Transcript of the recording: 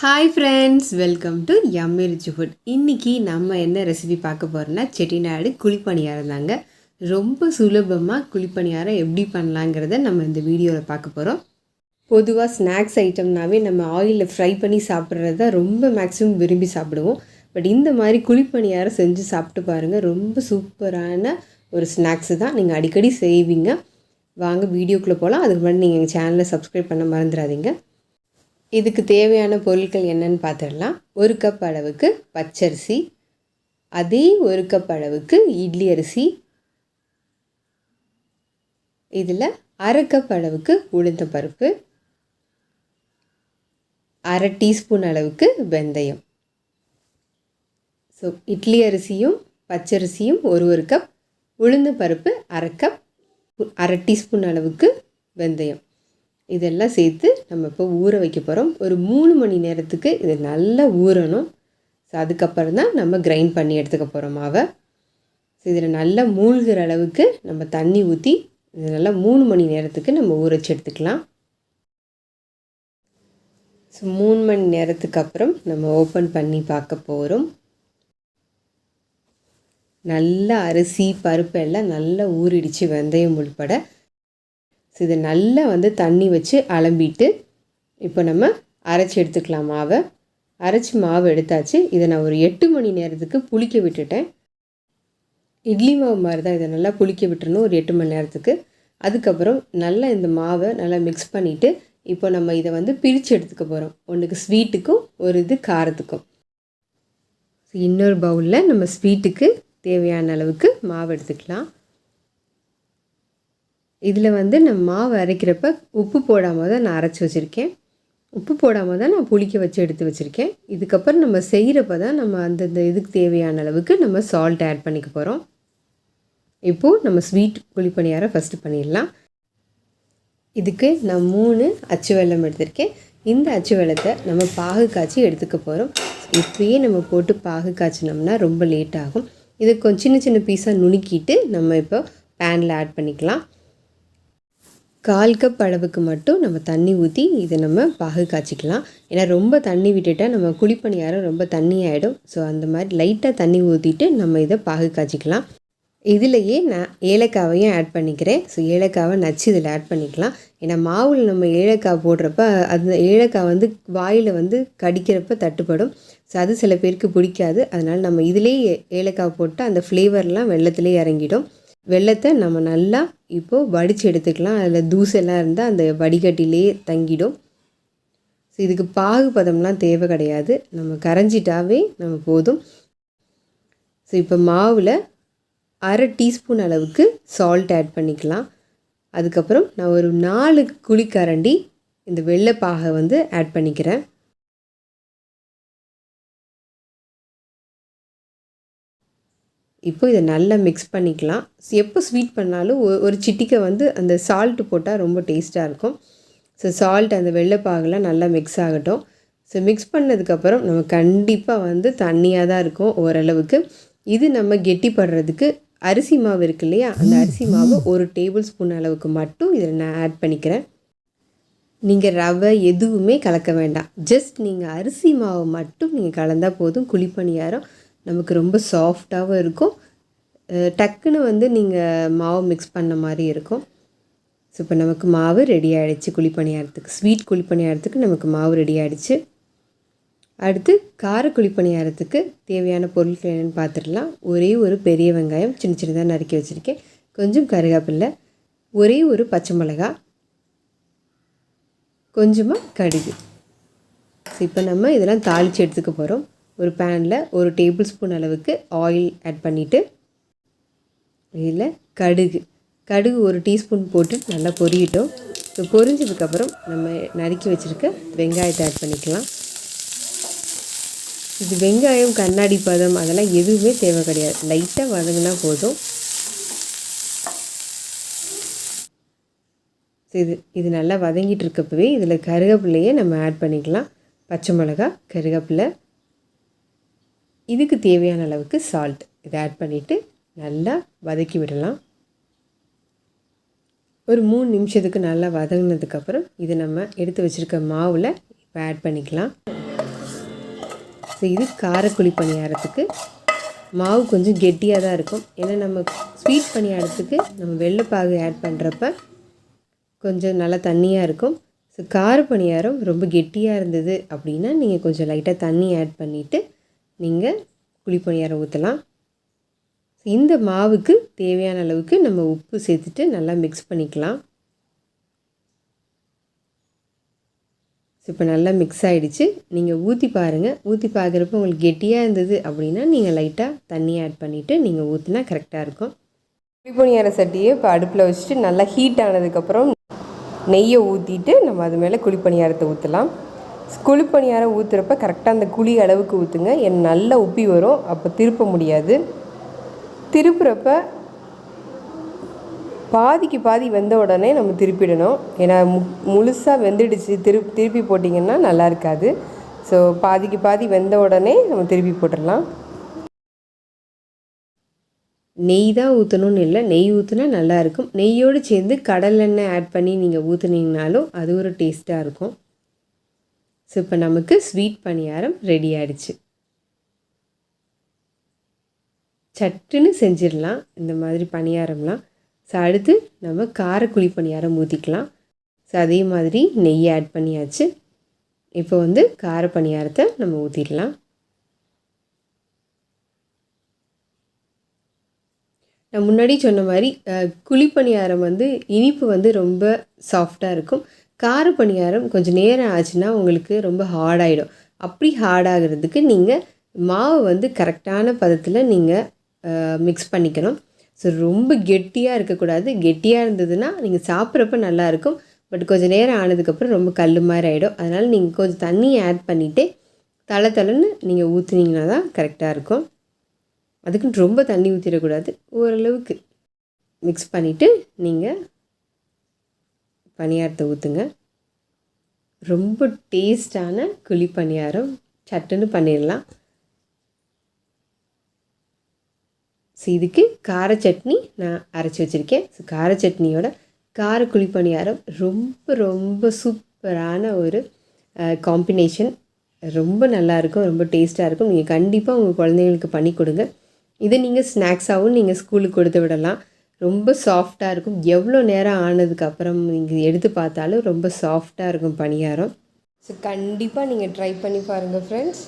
Hi friends, welcome to Yummy Rich Food. இன்னைக்கு நம்ம என்ன ரெசிபி பார்க்க போறோம்னா செட்டிநாடு குழிப்பணியாரம் தாங்க. ரொம்ப சுலபமா குழிப்பணியாரம் எப்படி பண்ணலாம்ங்கறத நம்ம இந்த வீடியோல பார்க்க போறோம். பொதுவா ஸ்நாக்ஸ் ஐட்டம்னாவே நம்ம ஆயில்ல ஃப்ரை பண்ணி சாப்பிடுறத ரொம்ப மேக்ஸிமம் விரும்பி சாப்பிடுவோம். பட் இந்த மாதிரி குழிப்பணியாரம் செஞ்சு சாப்பிட்டு பாருங்க. ரொம்ப சூப்பரான ஒரு ஸ்நாக்ஸ் தான். நீங்க அடிக்கடி செய்வீங்க. வாங்க வீடியோக்குள்ள போலாம். அதுக்கு முன்னாடி நீங்க எங்க சேனலை சப்ஸ்கிரைப் பண்ண மறந்துடாதீங்க. இதுக்கு தேவையான பொருட்கள் என்னன்னு பார்த்துடலாம். 1 கப் அளவுக்கு பச்சரிசி, அதே 1 கப் அளவுக்கு இட்லி அரிசி, இதில் 1/2 கப் அளவுக்கு உளுந்தம் பருப்பு, 1/2 டீஸ்பூன் அளவுக்கு வெந்தயம். ஸோ இட்லி அரிசியும் பச்சரிசியும் 1 கப், உளுந்தம் பருப்பு 1/2 கப், 1/2 டீஸ்பூன் அளவுக்கு வெந்தயம். இதெல்லாம் சேர்த்து நம்ம இப்போ ஊற வைக்க போகிறோம். ஒரு 3 மணி நேரத்துக்கு இது நல்லா ஊறணும். ஸோ அதுக்கப்புறம் தான் நம்ம கிரைண்ட் பண்ணி எடுத்துக்க போகிறோம் மாவை. ஸோ இதில் நல்லா மூழ்கிற அளவுக்கு நம்ம தண்ணி ஊற்றி இது நல்லா 3 மணி நேரத்துக்கு நம்ம ஊற வச்சு எடுத்துக்கலாம். ஸோ 3 மணி நேரத்துக்கு அப்புறம் நம்ம ஓப்பன் பண்ணி பார்க்க போகிறோம். நல்லா அரிசி பருப்பு எல்லாம் நல்லா ஊறிடுச்சு, வெந்தயம் உள்பட. ஸோ இதை நல்லா தண்ணி வச்சு அலம்பிட்டு இப்போ நம்ம அரைச்சி எடுத்துக்கலாம் மாவை. அரைச்சி மாவு எடுத்தாச்சு. இதை நான் ஒரு 8 மணி நேரத்துக்கு புளிக்க விட்டுட்டேன். இட்லி மாவு மாதிரி தான், இதை நல்லா புளிக்க விட்டுறணும் ஒரு 8 மணி நேரத்துக்கு. அதுக்கப்புறம் நல்லா இந்த மாவை நல்லா மிக்ஸ் பண்ணிவிட்டு இப்போ நம்ம இதை பிரித்து எடுத்துக்க போகிறோம். ஒன்றுக்கு ஸ்வீட்டுக்கும் ஒரு இது காரத்துக்கும். ஸோ இன்னொரு பவுலில் நம்ம ஸ்வீட்டுக்கு தேவையான அளவுக்கு மாவு எடுத்துக்கலாம். இதில் நம்ம மாவு அரைக்கிறப்ப உப்பு போடாமல் தான் நான் அரைச்சி வச்சுருக்கேன். உப்பு போடாமல் தான் நான் புளிக்க வச்சு எடுத்து வச்சுருக்கேன். இதுக்கப்புறம் நம்ம செய்கிறப்ப தான் நம்ம அந்தந்த இதுக்கு தேவையான அளவுக்கு நம்ம சால்ட் ஆட் பண்ணிக்க போகிறோம். இப்போது நம்ம ஸ்வீட் குழிப்பணியாரம் ஃபஸ்ட்டு பண்ணிடலாம். இதுக்கு நான் 3 அச்சு வெல்லம் எடுத்திருக்கேன். இந்த அச்சு வெல்லத்தை நம்ம பாகு காய்ச்சி எடுத்துக்க போகிறோம். இப்போயே நம்ம போட்டு பாகு காய்ச்சினோம்னா ரொம்ப லேட் ஆகும். இதை கொஞ்சம் சின்ன சின்ன பீஸாக நுணுக்கிட்டு நம்ம இப்போ பேனில் ஆட் பண்ணிக்கலாம். 1/4 கப் அளவுக்கு மட்டும் நம்ம தண்ணி ஊற்றி இதை நம்ம பாகு காய்ச்சிக்கலாம். ஏன்னா ரொம்ப தண்ணி விட்டுட்டால் நம்ம குழிப்பணியாரம் ரொம்ப தண்ணி ஆகிடும். ஸோ அந்த மாதிரி லைட்டாக தண்ணி ஊற்றிட்டு நம்ம இதை பாகு காய்ச்சிக்கலாம். இதிலையே நான் ஏலக்காவையும் ஆட் பண்ணிக்கிறேன். ஸோ ஏலக்காவை நச்சு இதில் ஆட் பண்ணிக்கலாம். ஏன்னா மாவில் நம்ம ஏலக்காய் போடுறப்ப அது ஏலக்காய் வாயில் கடிக்கிறப்ப தட்டுப்படும். ஸோ அது சில பேருக்கு பிடிக்காது. அதனால் நம்ம இதிலே ஏலக்காய் போட்டு அந்த ஃப்ளேவர்லாம் வெள்ளத்திலே இறங்கிடும். வெள்ளத்தை நம்ம நல்லா இப்போது வடித்து எடுத்துக்கலாம். அதில் தூசெல்லாம் இருந்தால் அந்த வடிகட்டிலே தங்கிடும். ஸோ இதுக்கு பாகு பதம்லாம் தேவை கிடையாது, நம்ம கரைஞ்சிட்டாவே நம்ம போதும். ஸோ இப்போ மாவில் 1/2 டீஸ்பூன் அளவுக்கு சால்ட் ஆட் பண்ணிக்கலாம். அதுக்கப்புறம் நான் ஒரு 4 குழிக்கரண்டி இந்த வெள்ளைப்பாகை ஆட் பண்ணிக்கிறேன். இப்போ இதை நல்லா மிக்ஸ் பண்ணிக்கலாம். எப்போ ஸ்வீட் பண்ணாலும் ஒரு சிட்டிக்கை அந்த சால்ட்டு போட்டால் ரொம்ப டேஸ்ட்டாக இருக்கும். ஸோ சால்ட் அந்த வெள்ளைப்பாகெலாம் நல்லா மிக்ஸ் ஆகட்டும். ஸோ மிக்ஸ் பண்ணதுக்கப்புறம் நம்ம கண்டிப்பாக தண்ணியாக தான் இருக்கும் ஓரளவுக்கு. இது நம்ம கெட்டிப்படுறதுக்கு அரிசி மாவு இருக்கு இல்லையா, அந்த அரிசி மாவு 1 டேபிள் ஸ்பூன் அளவுக்கு மட்டும் இதில் நான் ஆட் பண்ணிக்கிறேன். நீங்கள் ரவை எதுவுமே கலக்க வேண்டாம். ஜஸ்ட் நீங்கள் அரிசி மாவு மட்டும் நீங்கள் கலந்தால் போதும். குழிப்பணியாரம் நமக்கு ரொம்ப சாஃப்டாகவும் இருக்கும். டக்குன்னு நீங்கள் மாவு மிக்ஸ் பண்ண மாதிரி இருக்கும். ஸோ இப்போ நமக்கு மாவு ரெடி ஆகிடுச்சு குழிப்பணியாரத்துக்கு. ஸ்வீட் குழிப்பணியாரத்துக்கு நமக்கு மாவு ரெடி ஆகிடுச்சு. அடுத்து கார குழிப்பணியாரத்துக்கு தேவையான பொருட்கள் என்னென்னு பார்த்துடலாம். ஒரே ஒரு பெரிய வெங்காயம் சின்ன சின்னதாக நறுக்கி வச்சுருக்கேன். கொஞ்சம் கருவேப்பிலை, ஒரே ஒரு பச்சை மிளகாய், கொஞ்சமாக கடுகு. ஸோ இப்போ நம்ம இதெல்லாம் தாளித்து எடுத்துக்க போகிறோம். ஒரு பேனில் 1 டேபிள் ஸ்பூன் அளவுக்கு ஆயில் ஆட் பண்ணிவிட்டு இதில் கடுகு 1 டீஸ்பூன் போட்டு நல்லா பொரியட்டும். ஸோ பொரிஞ்சதுக்கப்புறம் நம்ம நறுக்கி வச்சுருக்க வெங்காயத்தை ஆட் பண்ணிக்கலாம். இது வெங்காயம் கண்ணாடி பதம் அதெல்லாம் எதுவுமே தேவை கிடையாது, லைட்டாக வதங்கினா போதும். ஸோ இது நல்லா வதங்கிட்டு இருக்கப்பவே இதில் கருவேப்பிலையே நம்ம ஆட் பண்ணிக்கலாம். பச்சை மிளகாய், கருவேப்பிலை, இதுக்கு தேவையான அளவுக்கு சால்ட் இதை ஆட் பண்ணிவிட்டு நல்லா வதக்கி விடலாம். ஒரு 3 நிமிஷத்துக்கு நல்லா வதங்கினதுக்கப்புறம் இதை நம்ம எடுத்து வச்சுருக்க மாவில் இப்போ ஆட் பண்ணிக்கலாம். ஸோ இது காரக்குழி பணியாரத்துக்கு மாவு கொஞ்சம் கெட்டியாக தான் இருக்கும். ஏன்னா நம்ம ஸ்வீட் பணியாரத்துக்கு நம்ம வெள்ளைப்பாகு ஆட் பண்ணுறப்ப கொஞ்சம் நல்லா தண்ணியாக இருக்கும். ஸோ கார பணியாரம் ரொம்ப கெட்டியாக இருந்தது அப்படின்னா நீங்கள் கொஞ்சம் லைட்டாக தண்ணி ஆட் பண்ணிவிட்டு நீங்கள் குழி பணியாரம் ஊற்றலாம். இந்த மாவுக்கு தேவையான அளவுக்கு நம்ம உப்பு சேர்த்துட்டு நல்லா மிக்ஸ் பண்ணிக்கலாம். ஸோ இப்போ நல்லா மிக்ஸ் ஆகிடுச்சு. நீங்கள் ஊற்றி பாருங்கள். ஊற்றி பார்க்குறப்ப உங்களுக்கு கெட்டியாக இருந்தது அப்படின்னா நீங்கள் லைட்டாக தண்ணி ஆட் பண்ணிவிட்டு நீங்கள் ஊற்றினா கரெக்டாக இருக்கும். குழி பணியார சட்டியை இப்போ அடுப்பில் வச்சுட்டு நல்லா ஹீட் ஆனதுக்கப்புறம் நெய்யை ஊற்றிட்டு நம்ம அது மேலே குழி பணியாரத்தை ஊற்றலாம். குழி பணியாரம் ஊற்றுறப்ப கரெக்டாக அந்த குழி அளவுக்கு ஊற்றுங்க. நல்லா உப்பி வரும், அப்போ திருப்ப முடியாது. திருப்புறப்ப பாதிக்கு பாதி வெந்த உடனே நம்ம திருப்பிடணும். ஏன்னா முழுசாக வெந்துடுச்சு திருப்பி போட்டிங்கன்னா நல்லா இருக்காது. ஸோ பாதிக்கு பாதி வெந்த உடனே நம்ம திருப்பி போட்டுடலாம். நெய் தான் ஊற்றணும்னு இல்லை, நெய் ஊற்றினா நல்லாயிருக்கும். நெய்யோடு சேர்ந்து கடலெண்ணெய் ஆட் பண்ணி நீங்கள் ஊற்றுனீங்கனாலும் அது ஒரு டேஸ்ட்டாக இருக்கும். ஸோ இப்போ நமக்கு ஸ்வீட் பணியாரம் ரெடி ஆகிடுச்சு. சட்டுன்னு செஞ்சிடலாம் இந்த மாதிரி பணியாரம்லாம். ஸோ அடுத்து நம்ம காரக்குழி பணியாரம் ஊற்றிக்கலாம். ஸோ அதே மாதிரி நெய் ஆட் பண்ணியாச்சு. இப்போ கார பணியாரத்தை நம்ம ஊற்றிடலாம். நான் முன்னாடி சொன்ன மாதிரி குழி பணியாரம் இனிப்பு ரொம்ப சாஃப்டாக இருக்கும். கார பணியாரம் கொஞ்சம் நேரம் ஆச்சுன்னா உங்களுக்கு ரொம்ப ஹார்டாகிடும். அப்படி ஹார்டாகிறதுக்கு நீங்கள் மாவு கரெக்டான பதத்தில் நீங்கள் மிக்ஸ் பண்ணிக்கணும். ஸோ ரொம்ப கெட்டியாக இருக்கக்கூடாது. கெட்டியாக இருந்ததுன்னா நீங்கள் சாப்பிட்றப்ப நல்லாயிருக்கும். பட் கொஞ்சம் நேரம் ஆனதுக்கப்புறம் ரொம்ப கல் மாதிரி ஆகிடும். அதனால் நீங்கள் கொஞ்சம் தண்ணி ஆட் பண்ணிவிட்டு தளன்னு நீங்கள் ஊற்றுனீங்கன்னா தான் கரெக்டாக இருக்கும். அதுக்குன்னு ரொம்ப தண்ணி ஊற்றிடக்கூடாது. ஓரளவுக்கு மிக்ஸ் பண்ணிவிட்டு நீங்கள் பணியாரத்தை ஊற்றுங்க. ரொம்ப டேஸ்டான குழி பணியாரம் சட்டுன்னு பண்ணிடலாம். ஸோ இதுக்கு கார சட்னி நான் அரைச்சி வச்சுருக்கேன். ஸோ கார சட்னியோட கார குழி பணியாரம் ரொம்ப ரொம்ப சூப்பரான ஒரு காம்பினேஷன். ரொம்ப நல்லாயிருக்கும், ரொம்ப டேஸ்ட்டாக இருக்கும். நீங்கள் கண்டிப்பாக உங்கள் குழந்தைங்களுக்கு பண்ணி கொடுங்க. இதை நீங்கள் ஸ்நாக்ஸாகவும் நீங்கள் ஸ்கூலுக்கு கொடுத்து விடலாம். ரொம்ப சாஃப்டாக இருக்கும். எவ்வளோ நேரம் ஆனதுக்கப்புறம் நீங்கள் எடுத்து பார்த்தாலும் ரொம்ப சாஃப்டாக இருக்கும் பணியாரம். ஸோ கண்டிப்பாக நீங்கள் ட்ரை பண்ணி பாருங்கள் ஃப்ரெண்ட்ஸ்.